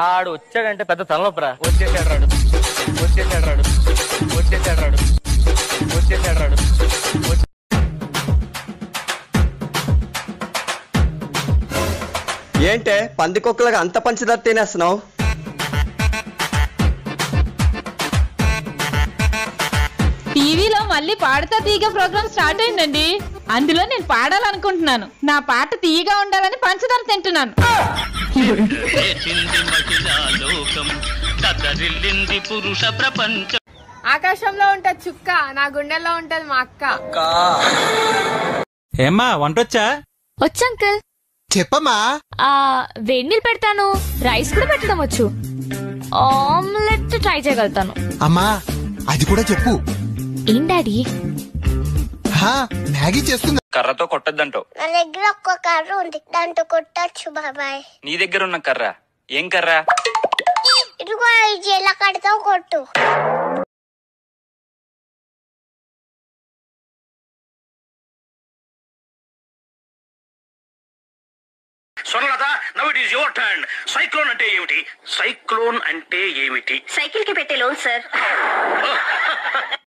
ఆడు వచ్చాడంటే పెద్ద తలనొప్పరా. వచ్చేసాడు రాడు, వచ్చేసాడు రాడు, వచ్చేసాడు రాడు, వచ్చేసాడు రాడు. ఏంటే పందికొక్కలుగా అంత పంచదార తినేస్తున్నావు? టీవీలో మళ్ళీ పాడతా తీగ ప్రోగ్రామ్ స్టార్ట్ అయిందండి. అందులో నేను పాడాలనుకుంటున్నాను. నా పాట తీయగా ఉండాలని పంచదార తింటున్నాను. ఆకాశంలో ఉంటది చుక్క, నా గుండెల్లో ఉంటది మా అక్క. ఏమ్మా వంటొచ్చా? వచ్చు అంకుల్. చెప్పమ్మా. వేడి నీళ్ళు పెడతాను, రైస్ కూడా పెట్టడం వచ్చు, ఆమ్లెట్ ట్రై చేయగలుగుతాను. అమ్మా అది కూడా చెప్పు. ఏం డాడీ? మ్యాగీ చేస్తుంది. కర్రతో కొట్టద్దంటావు. నా దగ్గర ఒక్క కర్ర ఉంది, దాంతో కొట్టచ్చు బాబాయ్. నీ దగ్గర ఉన్న కర్ర ఏం కర్ర? ఇదిగో ఈ జీలకర్రతో కొట్టు. Swarnalatha, now it is your turn. Cyclone అంటే ఏమిటి? సైక్లోన్ అంటే ఏమిటి? సైకిల్ కి పెట్టే లోన్ సార్.